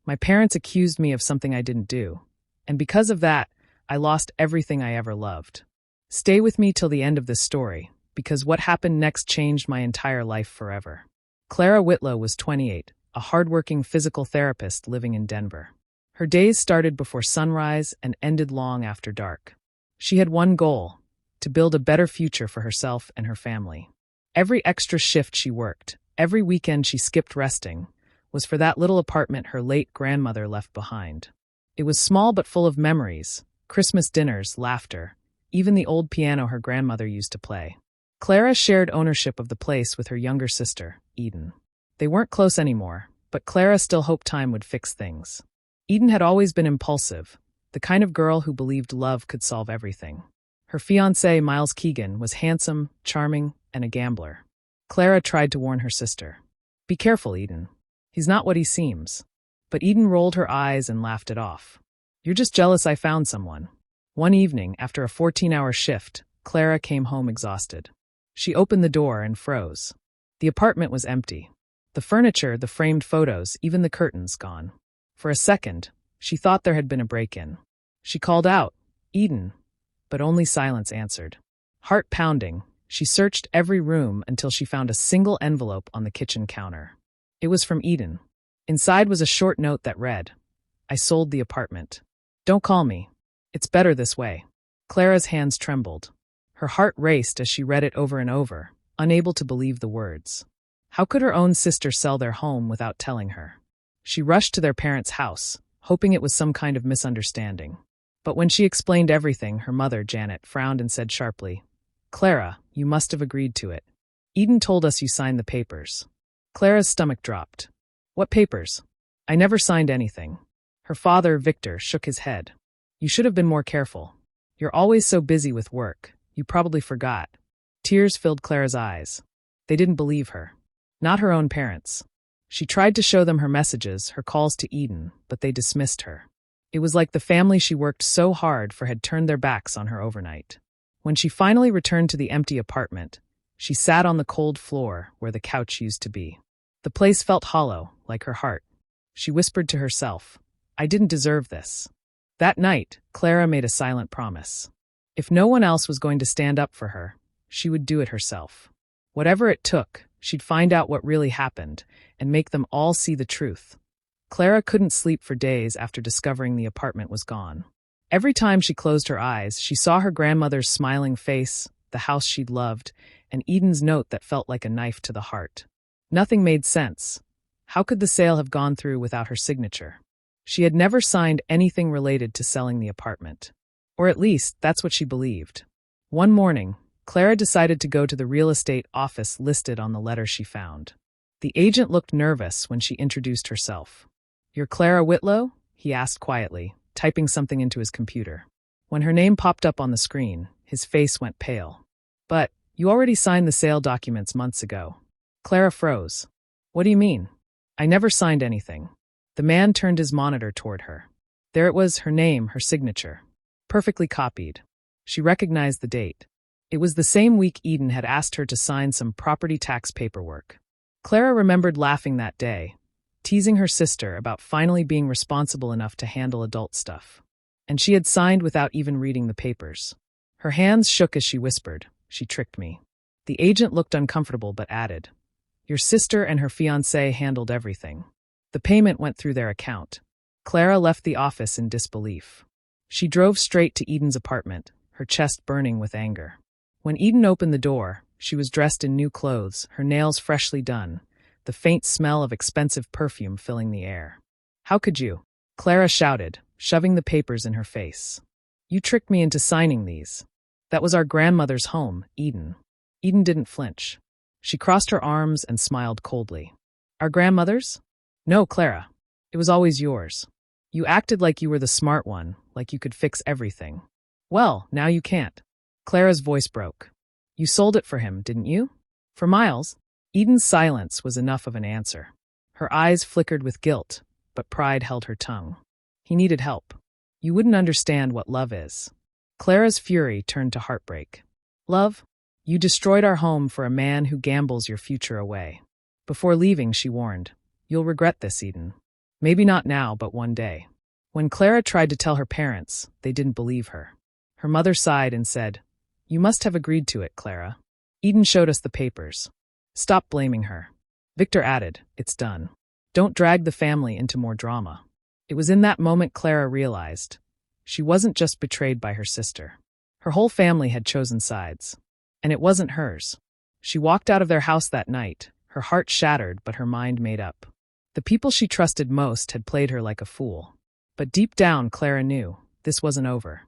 My parents accused me of something I didn't do, and because of that, I lost everything I ever loved. Stay with me till the end of this story, because what happened next changed my entire life forever. Clara Whitlow was 28, a hardworking physical therapist living in Denver. Her days started before sunrise and ended long after dark. She had one goal: to build a better future for herself and her family. Every extra shift she worked, every weekend she skipped resting, was for that little apartment her late grandmother left behind. It was small but full of memories, Christmas dinners, laughter, even the old piano her grandmother used to play. Clara shared ownership of the place with her younger sister, Eden. They weren't close anymore, but Clara still hoped time would fix things. Eden had always been impulsive, the kind of girl who believed love could solve everything. Her fiancé, Miles Keegan, was handsome, charming, and a gambler. Clara tried to warn her sister. "Be careful, Eden. He's not what he seems." But Eden rolled her eyes and laughed it off. "You're just jealous I found someone." One evening, after a 14-hour shift, Clara came home exhausted. She opened the door and froze. The apartment was empty. The furniture, the framed photos, even the curtains gone. For a second, she thought there had been a break-in. She called out, "Eden," but only silence answered. Heart pounding, she searched every room until she found a single envelope on the kitchen counter. It was from Eden. Inside was a short note that read, "I sold the apartment. Don't call me. It's better this way." Clara's hands trembled. Her heart raced as she read it over and over, unable to believe the words. How could her own sister sell their home without telling her? She rushed to their parents' house, hoping it was some kind of misunderstanding. But when she explained everything, her mother, Janet, frowned and said sharply, "Clara, you must have agreed to it. Eden told us you signed the papers." Clara's stomach dropped. "What papers? I never signed anything." Her father, Victor, shook his head. "You should have been more careful. You're always so busy with work. You probably forgot." Tears filled Clara's eyes. They didn't believe her. Not her own parents. She tried to show them her messages, her calls to Eden, but they dismissed her. It was like the family she worked so hard for had turned their backs on her overnight. When she finally returned to the empty apartment, she sat on the cold floor where the couch used to be. The place felt hollow, like her heart. She whispered to herself, "I didn't deserve this." That night, Clara made a silent promise. If no one else was going to stand up for her, she would do it herself. Whatever it took, she'd find out what really happened and make them all see the truth. Clara couldn't sleep for days after discovering the apartment was gone. Every time she closed her eyes, she saw her grandmother's smiling face, the house she'd loved, and Eden's note that felt like a knife to the heart. Nothing made sense. How could the sale have gone through without her signature? She had never signed anything related to selling the apartment. Or at least, that's what she believed. One morning, Clara decided to go to the real estate office listed on the letter she found. The agent looked nervous when she introduced herself. "You're Clara Whitlow?" he asked quietly, typing something into his computer. When her name popped up on the screen, his face went pale. "But, you already signed the sale documents months ago." Clara froze. "What do you mean? I never signed anything." The man turned his monitor toward her. There it was, her name, her signature. Perfectly copied. She recognized the date. It was the same week Eden had asked her to sign some property tax paperwork. Clara remembered laughing that day, teasing her sister about finally being responsible enough to handle adult stuff. And she had signed without even reading the papers. Her hands shook as she whispered, "She tricked me." The agent looked uncomfortable but added, "Your sister and her fiancé handled everything. The payment went through their account." Clara left the office in disbelief. She drove straight to Eden's apartment, her chest burning with anger. When Eden opened the door, she was dressed in new clothes, her nails freshly done, the faint smell of expensive perfume filling the air. "How could you?" Clara shouted, shoving the papers in her face. "You tricked me into signing these. That was our grandmother's home, Eden." Eden didn't flinch. She crossed her arms and smiled coldly. "Our grandmother's? No, Clara. It was always yours. You acted like you were the smart one, like you could fix everything. Well, now you can't." Clara's voice broke. "You sold it for him, didn't you? For Miles?" Eden's silence was enough of an answer. Her eyes flickered with guilt, but pride held her tongue. "He needed help. You wouldn't understand what love is." Clara's fury turned to heartbreak. "Love? You destroyed our home for a man who gambles your future away." Before leaving, she warned, "You'll regret this, Eden." Maybe not now, but one day. When Clara tried to tell her parents, they didn't believe her. Her mother sighed and said, "You must have agreed to it, Clara. Eden showed us the papers." "Stop blaming her." Victor added, "It's done. Don't drag the family into more drama." It was in that moment Clara realized she wasn't just betrayed by her sister. Her whole family had chosen sides. And it wasn't hers. She walked out of their house that night, her heart shattered but her mind made up. The people she trusted most had played her like a fool. But deep down, Clara knew this wasn't over.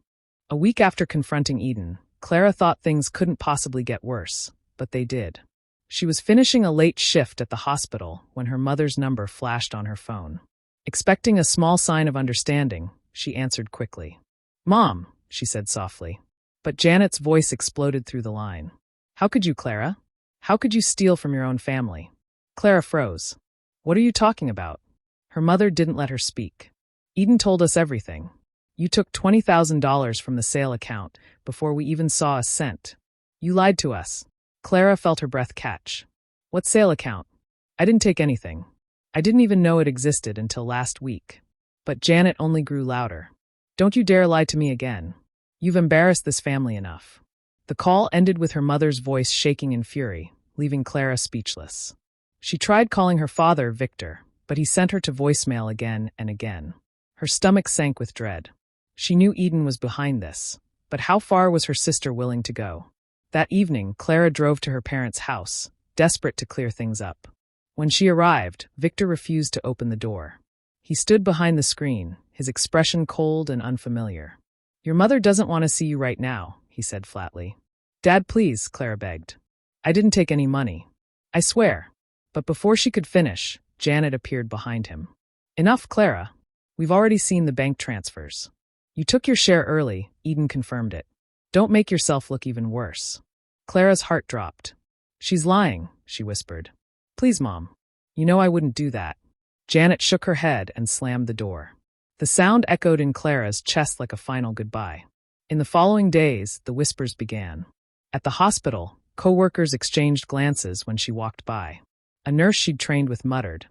A week after confronting Eden, Clara thought things couldn't possibly get worse, but they did. She was finishing a late shift at the hospital when her mother's number flashed on her phone. Expecting a small sign of understanding, she answered quickly. "Mom," she said softly. But Janet's voice exploded through the line. "How could you, Clara? How could you steal from your own family?" Clara froze. "What are you talking about?" Her mother didn't let her speak. "Eden told us everything. You took $20,000 from the sale account before we even saw a cent. You lied to us." Clara felt her breath catch. "What sale account? I didn't take anything. I didn't even know it existed until last week." But Janet only grew louder. "Don't you dare lie to me again. You've embarrassed this family enough." The call ended with her mother's voice shaking in fury, leaving Clara speechless. She tried calling her father, Victor, but he sent her to voicemail again and again. Her stomach sank with dread. She knew Eden was behind this, but how far was her sister willing to go? That evening, Clara drove to her parents' house, desperate to clear things up. When she arrived, Victor refused to open the door. He stood behind the screen, his expression cold and unfamiliar. "Your mother doesn't want to see you right now," he said flatly. "Dad, please," Clara begged. "I didn't take any money. I swear." But before she could finish, Janet appeared behind him. "Enough, Clara. We've already seen the bank transfers. You took your share early," Eden confirmed it. "Don't make yourself look even worse." Clara's heart dropped. "She's lying," she whispered. "Please, Mom. You know I wouldn't do that." Janet shook her head and slammed the door. The sound echoed in Clara's chest like a final goodbye. In the following days, the whispers began. At the hospital, co-workers exchanged glances when she walked by. A nurse she'd trained with muttered,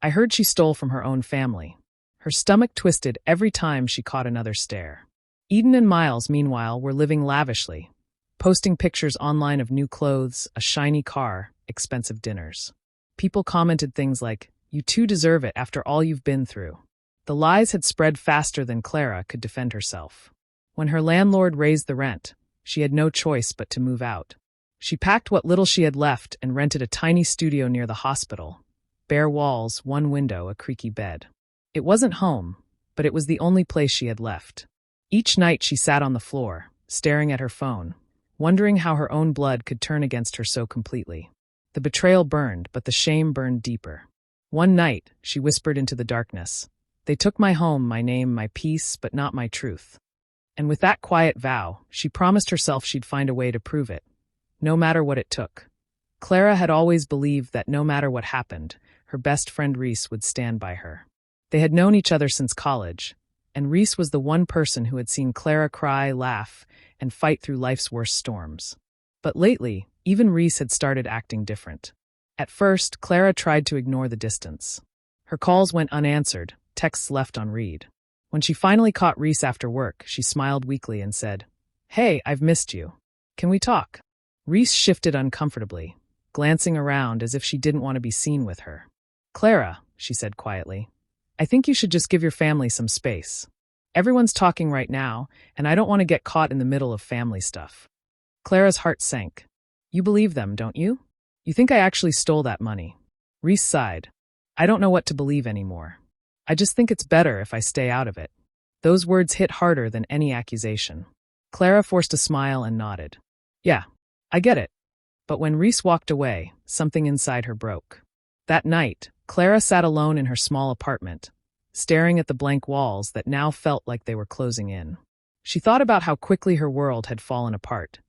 "I heard she stole from her own family." Her stomach twisted every time she caught another stare. Eden and Miles, meanwhile, were living lavishly, posting pictures online of new clothes, a shiny car, expensive dinners. People commented things like, "You two deserve it after all you've been through." The lies had spread faster than Clara could defend herself. When her landlord raised the rent, she had no choice but to move out. She packed what little she had left and rented a tiny studio near the hospital. Bare walls, one window, a creaky bed. It wasn't home, but it was the only place she had left. Each night she sat on the floor, staring at her phone, wondering how her own blood could turn against her so completely. The betrayal burned, but the shame burned deeper. One night, she whispered into the darkness, "They took my home, my name, my peace, but not my truth." And with that quiet vow, she promised herself she'd find a way to prove it, no matter what it took. Clara had always believed that no matter what happened, her best friend Rhys would stand by her. They had known each other since college, and Rhys was the one person who had seen Clara cry, laugh, and fight through life's worst storms. But lately, even Rhys had started acting different. At first, Clara tried to ignore the distance. Her calls went unanswered, texts left on read. When she finally caught Rhys after work, she smiled weakly and said, "Hey, I've missed you. Can we talk?" Rhys shifted uncomfortably, glancing around as if she didn't want to be seen with her. "Clara," she said quietly, "I think you should just give your family some space. Everyone's talking right now, and I don't want to get caught in the middle of family stuff." Clara's heart sank. "You believe them, don't you? You think I actually stole that money?" Rhys sighed. "I don't know what to believe anymore. I just think it's better if I stay out of it." Those words hit harder than any accusation. Clara forced a smile and nodded. "Yeah, I get it." But when Rhys walked away, something inside her broke. That night, Clara sat alone in her small apartment, staring at the blank walls that now felt like they were closing in. She thought about how quickly her world had fallen apart.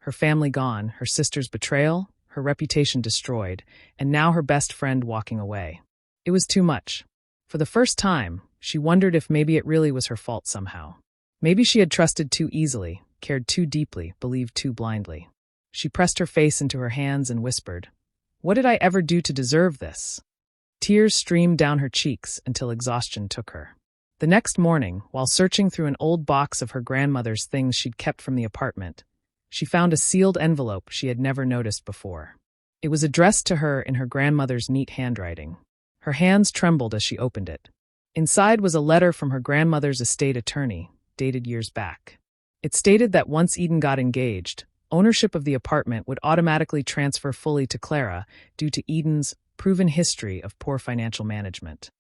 Her family gone, her sister's betrayal, her reputation destroyed, and now her best friend walking away. It was too much. For the first time, she wondered if maybe it really was her fault somehow. Maybe she had trusted too easily, cared too deeply, believed too blindly. She pressed her face into her hands and whispered, "What did I ever do to deserve this?" Tears streamed down her cheeks until exhaustion took her. The next morning, while searching through an old box of her grandmother's things she'd kept from the apartment, she found a sealed envelope she had never noticed before. It was addressed to her in her grandmother's neat handwriting. Her hands trembled as she opened it. Inside was a letter from her grandmother's estate attorney, dated years back. It stated that once Eden got engaged, ownership of the apartment would automatically transfer fully to Clara due to Eden's proven history of poor financial management.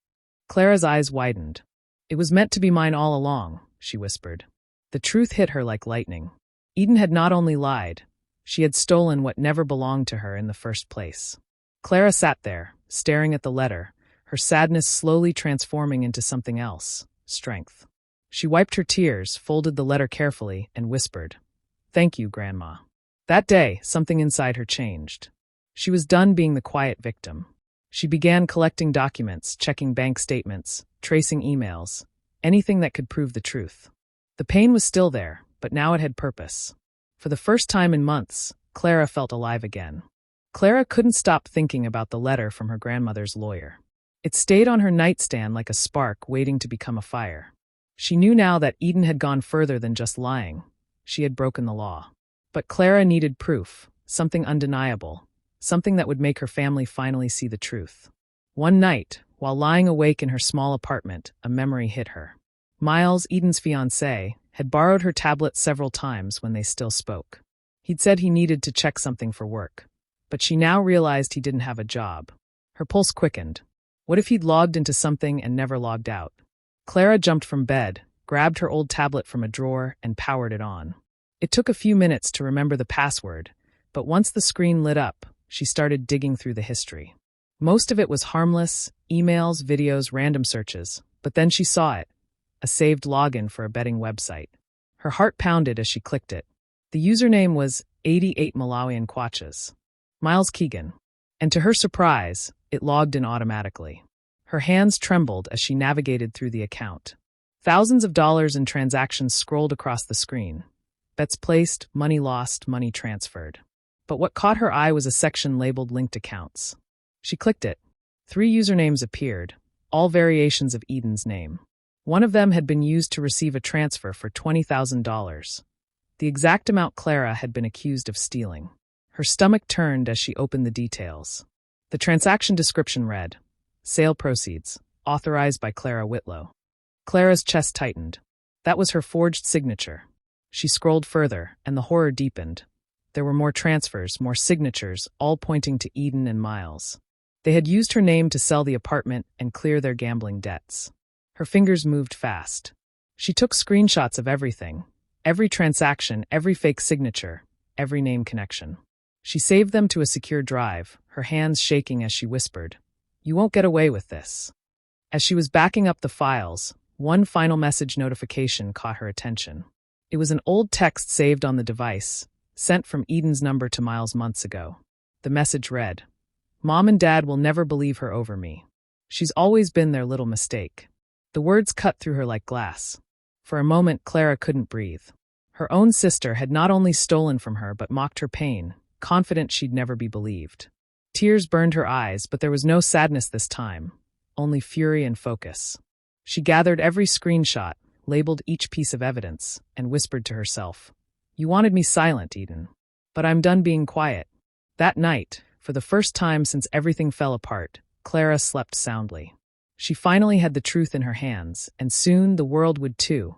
Clara's eyes widened. "It was meant to be mine all along," she whispered. The truth hit her like lightning. Eden had not only lied, she had stolen what never belonged to her in the first place. Clara sat there, staring at the letter, her sadness slowly transforming into something else, strength. She wiped her tears, folded the letter carefully, and whispered, "Thank you, Grandma." That day, something inside her changed. She was done being the quiet victim. She began collecting documents, checking bank statements, tracing emails, anything that could prove the truth. The pain was still there, but now it had purpose. For the first time in months, Clara felt alive again. Clara couldn't stop thinking about the letter from her grandmother's lawyer. It stayed on her nightstand like a spark waiting to become a fire. She knew now that Eden had gone further than just lying. She had broken the law. But Clara needed proof, something undeniable, something that would make her family finally see the truth. One night, while lying awake in her small apartment, a memory hit her. Miles, Eden's fiancé, had borrowed her tablet several times when they still spoke. He'd said he needed to check something for work, but she now realized he didn't have a job. Her pulse quickened. What if he'd logged into something and never logged out? Clara jumped from bed, grabbed her old tablet from a drawer, and powered it on. It took a few minutes to remember the password, but once the screen lit up, she started digging through the history. Most of it was harmless, emails, videos, random searches, but then she saw it, a saved login for a betting website. Her heart pounded as she clicked it. The username was 88 Malawian Kwaches. Miles Keegan. And to her surprise, it logged in automatically. Her hands trembled as she navigated through the account. Thousands of dollars in transactions scrolled across the screen. Bets placed, money lost, money transferred. But what caught her eye was a section labeled linked accounts. She clicked it. 3 usernames appeared, all variations of Eden's name. One of them had been used to receive a transfer for $20,000. The exact amount Clara had been accused of stealing. Her stomach turned as she opened the details. The transaction description read, "Sale proceeds, authorized by Clara Whitlow." Clara's chest tightened. That was her forged signature. She scrolled further, and the horror deepened. There were more transfers, more signatures, all pointing to Eden and Miles. They had used her name to sell the apartment and clear their gambling debts. Her fingers moved fast. She took screenshots of everything, every transaction, every fake signature, every name connection. She saved them to a secure drive, her hands shaking as she whispered, "You won't get away with this." As she was backing up the files, one final message notification caught her attention. It was an old text saved on the device, sent from Eden's number to Miles months ago. The message read, "Mom and Dad will never believe her over me. She's always been their little mistake." The words cut through her like glass. For a moment, Clara couldn't breathe. Her own sister had not only stolen from her but mocked her pain, confident she'd never be believed. Tears burned her eyes, but there was no sadness this time, only fury and focus. She gathered every screenshot, labeled each piece of evidence, and whispered to herself, "You wanted me silent, Eden. But I'm done being quiet." That night, for the first time since everything fell apart, Clara slept soundly. She finally had the truth in her hands, and soon the world would too.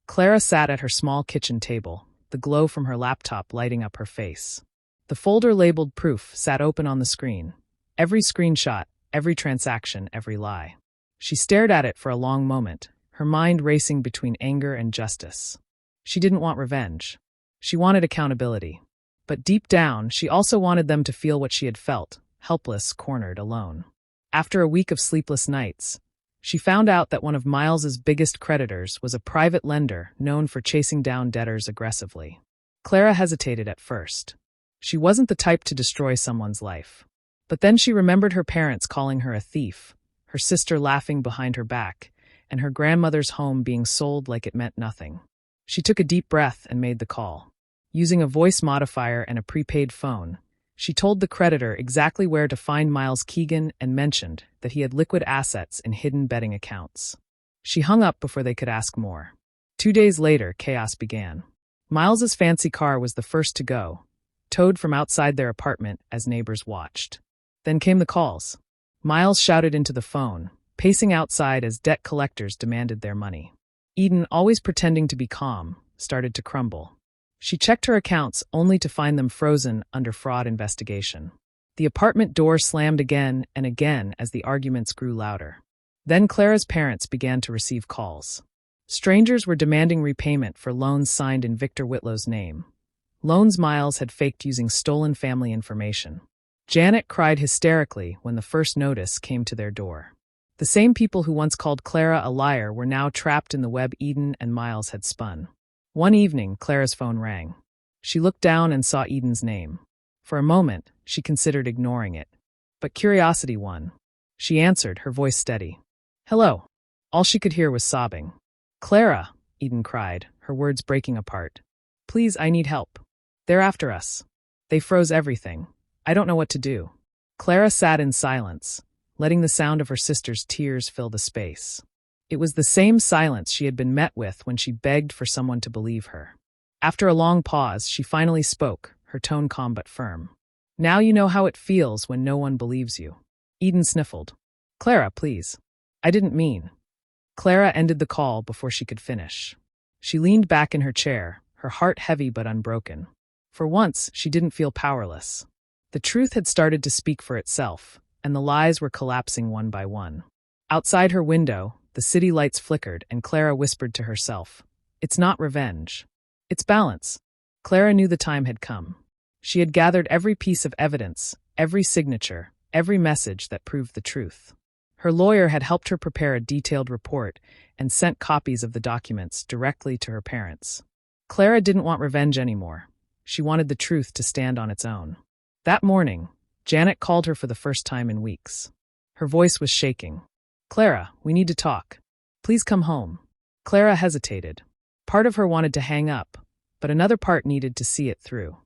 Clara sat at her small kitchen table, the glow from her laptop lighting up her face. The folder labeled proof sat open on the screen. Every screenshot, every transaction, every lie. She stared at it for a long moment, her mind racing between anger and justice. She didn't want revenge. She wanted accountability. But deep down, she also wanted them to feel what she had felt, helpless, cornered, alone. After a week of sleepless nights, she found out that one of Miles's biggest creditors was a private lender known for chasing down debtors aggressively. Clara hesitated at first. She wasn't the type to destroy someone's life. But then she remembered her parents calling her a thief, her sister laughing behind her back, and her grandmother's home being sold like it meant nothing. She took a deep breath and made the call. Using a voice modifier and a prepaid phone, She told the creditor exactly where to find Miles Keegan and mentioned that he had liquid assets in hidden betting accounts. She hung up before they could ask more. 2 days later, chaos began. Miles's fancy car was the first to go, towed from outside their apartment as neighbors watched. Then came the calls. Miles shouted into the phone, pacing outside as debt collectors demanded their money. Eden, always pretending to be calm, started to crumble. She checked her accounts only to find them frozen under fraud investigation. The apartment door slammed again and again as the arguments grew louder. Then Clara's parents began to receive calls. Strangers were demanding repayment for loans signed in Victor Whitlow's name. Loans Miles had faked using stolen family information. Janet cried hysterically when the first notice came to their door. The same people who once called Clara a liar were now trapped in the web Eden and Miles had spun. One evening, Clara's phone rang. She looked down and saw Eden's name. For a moment, she considered ignoring it. But curiosity won. She answered, her voice steady. "Hello." All she could hear was sobbing. "Clara," Eden cried, her words breaking apart. "Please, I need help. They're after us. They froze everything. I don't know what to do." Clara sat in silence, letting the sound of her sister's tears fill the space. It was the same silence she had been met with when she begged for someone to believe her. After a long pause, she finally spoke, her tone calm but firm. "Now you know how it feels when no one believes you." Eden sniffled. "Clara, please. I didn't mean." Clara ended the call before she could finish. She leaned back in her chair, her heart heavy but unbroken. For once, she didn't feel powerless. The truth had started to speak for itself, and the lies were collapsing one by one. Outside her window, the city lights flickered, and Clara whispered to herself, "It's not revenge. It's balance." Clara knew the time had come. She had gathered every piece of evidence, every signature, every message that proved the truth. Her lawyer had helped her prepare a detailed report and sent copies of the documents directly to her parents. Clara didn't want revenge anymore. She wanted the truth to stand on its own. That morning, Janet called her for the first time in weeks. Her voice was shaking. "Clara, we need to talk. Please come home." Clara hesitated. Part of her wanted to hang up, but another part needed to see it through.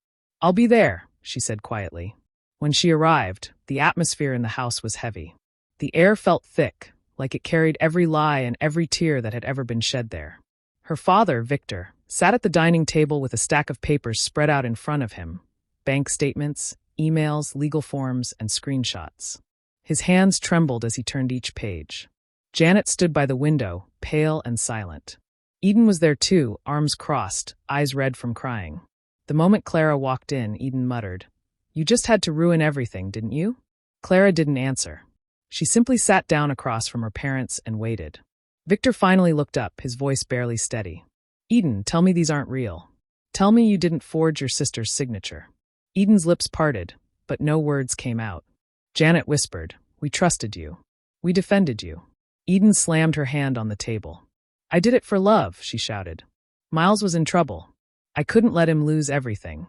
"I'll be there," she said quietly. When she arrived, the atmosphere in the house was heavy. The air felt thick, like it carried every lie and every tear that had ever been shed there. Her father, Victor, sat at the dining table with a stack of papers spread out in front of him. Bank statements, emails, legal forms, and screenshots. His hands trembled as he turned each page. Janet stood by the window, pale and silent. Eden was there too, arms crossed, eyes red from crying. The moment Clara walked in, Eden muttered, "You just had to ruin everything, didn't you?" Clara didn't answer. She simply sat down across from her parents and waited. Victor finally looked up, his voice barely steady. "Eden, tell me these aren't real. Tell me you didn't forge your sister's signature." Eden's lips parted, but no words came out. Janet whispered, "We trusted you. We defended you." Eden slammed her hand on the table. "I did it for love," she shouted. "Miles was in trouble. I couldn't let him lose everything."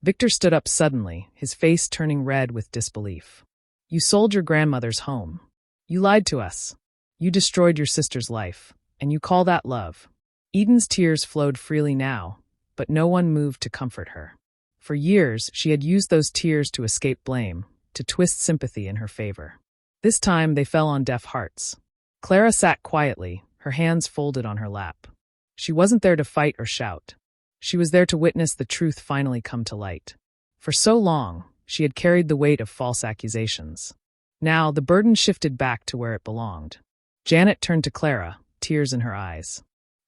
Victor stood up suddenly, his face turning red with disbelief. "You sold your grandmother's home. You lied to us. You destroyed your sister's life, and you call that love." Eden's tears flowed freely now, but no one moved to comfort her. For years, she had used those tears to escape blame, to twist sympathy in her favor. This time, they fell on deaf hearts. Clara sat quietly, her hands folded on her lap. She wasn't there to fight or shout. She was there to witness the truth finally come to light. For so long, she had carried the weight of false accusations. Now, the burden shifted back to where it belonged. Janet turned to Clara, tears in her eyes.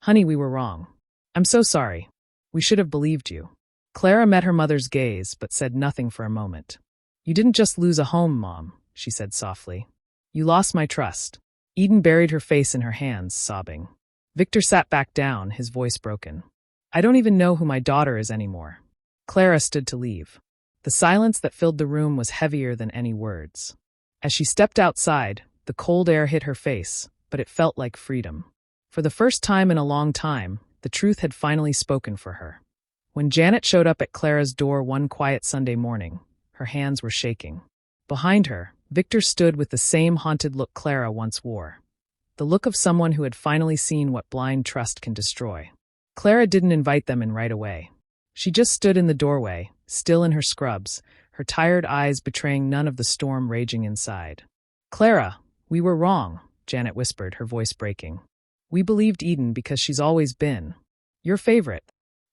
"Honey, we were wrong. I'm so sorry. We should have believed you." Clara met her mother's gaze, but said nothing for a moment. "You didn't just lose a home, Mom," she said softly. "You lost my trust." Eden buried her face in her hands, sobbing. Victor sat back down, his voice broken. "I don't even know who my daughter is anymore." Clara stood to leave. The silence that filled the room was heavier than any words. As she stepped outside, the cold air hit her face, but it felt like freedom. For the first time in a long time, the truth had finally spoken for her. When Janet showed up at Clara's door one quiet Sunday morning, her hands were shaking. Behind her, Victor stood with the same haunted look Clara once wore. The look of someone who had finally seen what blind trust can destroy. Clara didn't invite them in right away. She just stood in the doorway, still in her scrubs, her tired eyes betraying none of the storm raging inside. "Clara, we were wrong," Janet whispered, her voice breaking. "We believed Eden because she's always been your favorite."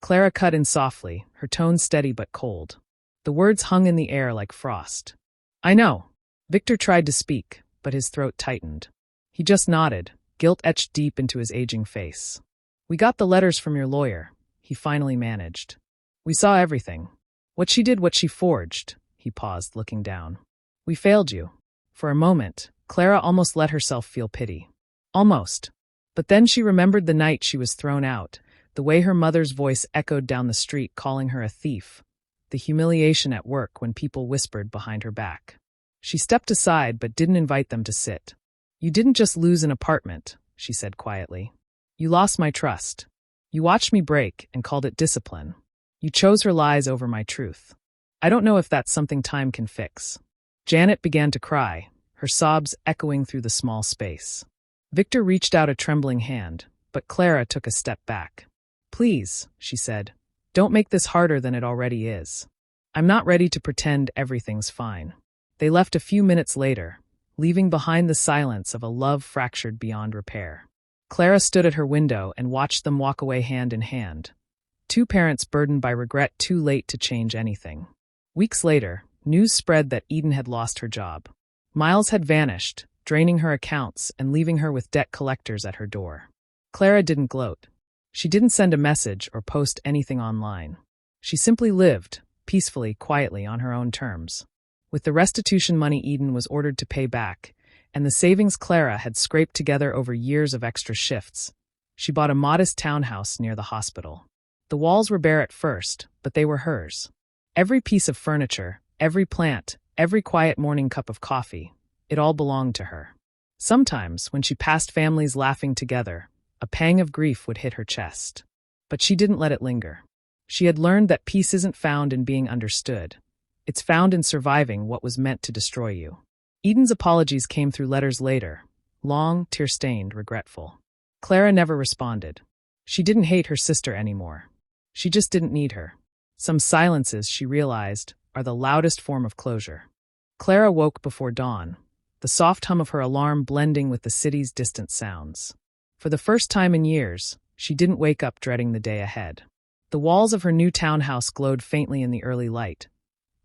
Clara cut in softly, her tone steady but cold. The words hung in the air like frost. "I know." Victor tried to speak, but his throat tightened. He just nodded, guilt etched deep into his aging face. "We got the letters from your lawyer," he finally managed. "We saw everything. What she forged." He paused, looking down. "We failed you." For a moment, Clara almost let herself feel pity. Almost. But then she remembered the night she was thrown out, the way her mother's voice echoed down the street calling her a thief, the humiliation at work when people whispered behind her back. She stepped aside but didn't invite them to sit. "You didn't just lose an apartment," she said quietly. "You lost my trust. You watched me break and called it discipline. You chose her lies over my truth. I don't know if that's something time can fix." Janet began to cry, her sobs echoing through the small space. Victor reached out a trembling hand, but Clara took a step back. "Please," she said, "don't make this harder than it already is. I'm not ready to pretend everything's fine." They left a few minutes later, leaving behind the silence of a love fractured beyond repair. Clara stood at her window and watched them walk away hand in hand. Two parents burdened by regret too late to change anything. Weeks later, news spread that Eden had lost her job. Miles had vanished, draining her accounts and leaving her with debt collectors at her door. Clara didn't gloat. She didn't send a message or post anything online. She simply lived, peacefully, quietly, on her own terms. With the restitution money Eden was ordered to pay back, and the savings Clara had scraped together over years of extra shifts, she bought a modest townhouse near the hospital. The walls were bare at first, but they were hers. Every piece of furniture, every plant, every quiet morning cup of coffee, it all belonged to her. Sometimes, when she passed families laughing together, a pang of grief would hit her chest. But she didn't let it linger. She had learned that peace isn't found in being understood. It's found in surviving what was meant to destroy you. Eden's apologies came through letters later, long, tear-stained, regretful. Clara never responded. She didn't hate her sister anymore. She just didn't need her. Some silences, she realized, are the loudest form of closure. Clara woke before dawn, the soft hum of her alarm blending with the city's distant sounds. For the first time in years, she didn't wake up dreading the day ahead. The walls of her new townhouse glowed faintly in the early light,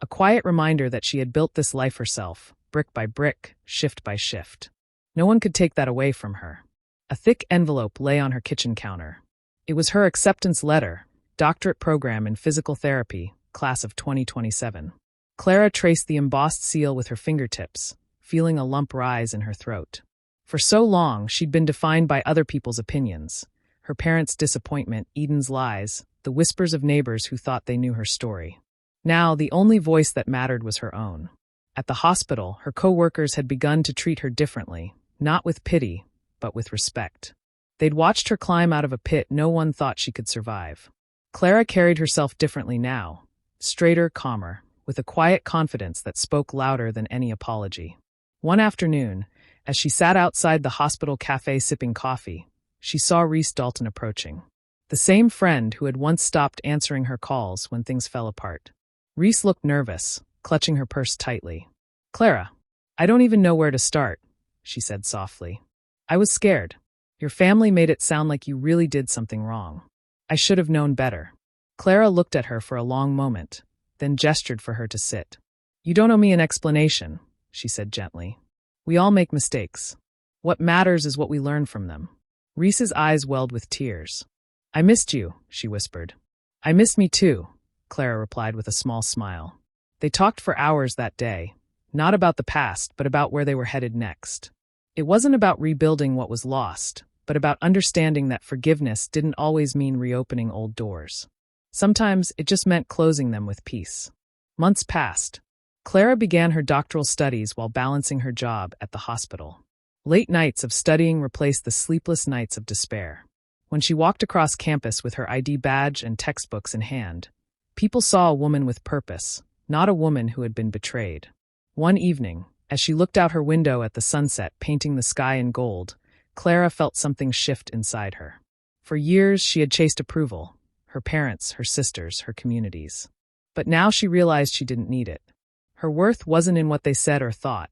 a quiet reminder that she had built this life herself, brick by brick, shift by shift. No one could take that away from her. A thick envelope lay on her kitchen counter. It was her acceptance letter, doctorate program in physical therapy, class of 2027. Clara traced the embossed seal with her fingertips, feeling a lump rise in her throat. For so long, she'd been defined by other people's opinions. Her parents' disappointment, Eden's lies, the whispers of neighbors who thought they knew her story. Now, the only voice that mattered was her own. At the hospital, her co-workers had begun to treat her differently, not with pity, but with respect. They'd watched her climb out of a pit no one thought she could survive. Clara carried herself differently now, straighter, calmer, with a quiet confidence that spoke louder than any apology. One afternoon, as she sat outside the hospital cafe sipping coffee, she saw Reese Dalton approaching. The same friend who had once stopped answering her calls when things fell apart. Reese looked nervous, clutching her purse tightly. "Clara, I don't even know where to start," she said softly. "I was scared. Your family made it sound like you really did something wrong. I should have known better." Clara looked at her for a long moment, then gestured for her to sit. "You don't owe me an explanation," she said gently. "We all make mistakes. What matters is what we learn from them." Reese's eyes welled with tears. "I missed you," she whispered. "I missed me too," Clara replied with a small smile. They talked for hours that day, not about the past, but about where they were headed next. It wasn't about rebuilding what was lost, but about understanding that forgiveness didn't always mean reopening old doors. Sometimes it just meant closing them with peace. Months passed. Clara began her doctoral studies while balancing her job at the hospital. Late nights of studying replaced the sleepless nights of despair. When she walked across campus with her ID badge and textbooks in hand, people saw a woman with purpose, not a woman who had been betrayed. One evening, as she looked out her window at the sunset painting the sky in gold, Clara felt something shift inside her. For years, she had chased approval, her parents, her sisters, her communities. But now she realized she didn't need it. Her worth wasn't in what they said or thought.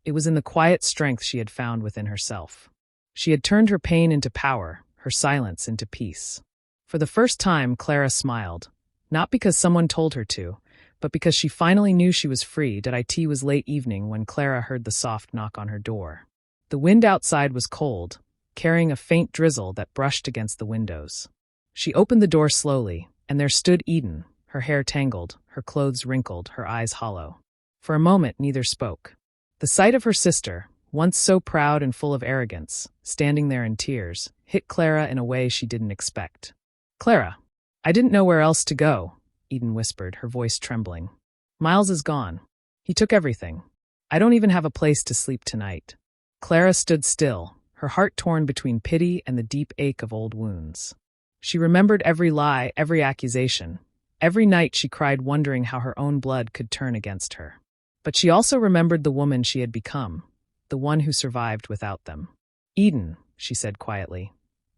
It was in the quiet strength she had found within herself. She had turned her pain into power, her silence into peace. For the first time, Clara smiled, not because someone told her to, but because she finally knew she was free. It was late evening when Clara heard the soft knock on her door. The wind outside was cold, carrying a faint drizzle that brushed against the windows. She opened the door slowly, and there stood Eden, her hair tangled, her clothes wrinkled, her eyes hollow. For a moment, neither spoke. The sight of her sister, once so proud and full of arrogance, standing there in tears, hit Clara in a way she didn't expect. "Clara, I didn't know where else to go," Eden whispered, her voice trembling. "Miles is gone. He took everything. I don't even have a place to sleep tonight." Clara stood still, her heart torn between pity and the deep ache of old wounds. She remembered every lie, every accusation. Every night she cried, wondering how her own blood could turn against her. But she also remembered the woman she had become, the one who survived without them. "Eden," she said quietly,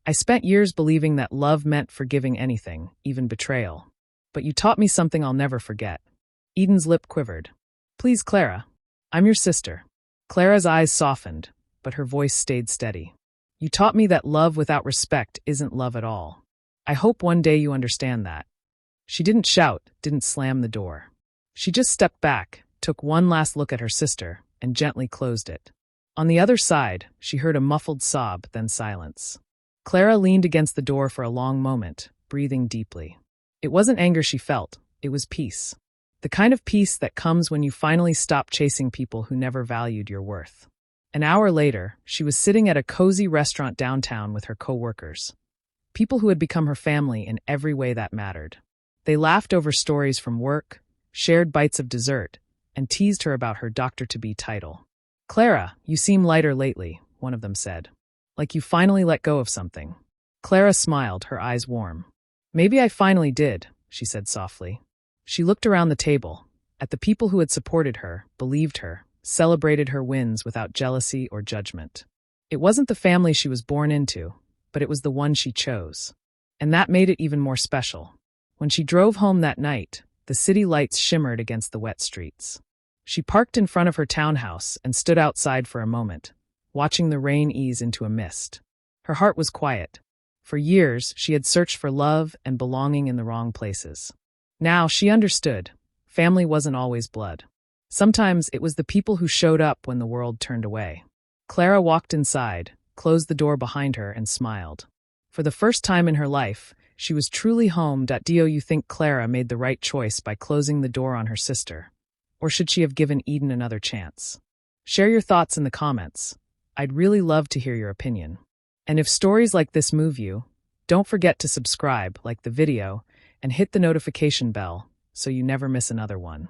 "I spent years believing that love meant forgiving anything, even betrayal. But you taught me something I'll never forget." Eden's lip quivered. "Please, Clara. I'm your sister." Clara's eyes softened, but her voice stayed steady. "You taught me that love without respect isn't love at all. I hope one day you understand that." She didn't shout, didn't slam the door. She just stepped back, took one last look at her sister, and gently closed it. On the other side, she heard a muffled sob, then silence. Clara leaned against the door for a long moment, breathing deeply. It wasn't anger she felt, it was peace. The kind of peace that comes when you finally stop chasing people who never valued your worth. An hour later, she was sitting at a cozy restaurant downtown with her co-workers. People who had become her family in every way that mattered. They laughed over stories from work, shared bites of dessert, and teased her about her doctor-to-be title. "Clara, you seem lighter lately," one of them said. "Like you finally let go of something." Clara smiled, her eyes warm. "Maybe I finally did," she said softly. She looked around the table, at the people who had supported her, believed her, celebrated her wins without jealousy or judgment. It wasn't the family she was born into, but it was the one she chose. And that made it even more special. When she drove home that night, the city lights shimmered against the wet streets. She parked in front of her townhouse and stood outside for a moment, watching the rain ease into a mist. Her heart was quiet. For years, she had searched for love and belonging in the wrong places. Now she understood. Family wasn't always blood. Sometimes it was the people who showed up when the world turned away. Clara walked inside, closed the door behind her, and smiled. For the first time in her life, she was truly home. Do you think Clara made the right choice by closing the door on her sister? Or should she have given Eden another chance? Share your thoughts in the comments. I'd really love to hear your opinion. And if stories like this move you, don't forget to subscribe, like the video, and hit the notification bell so you never miss another one.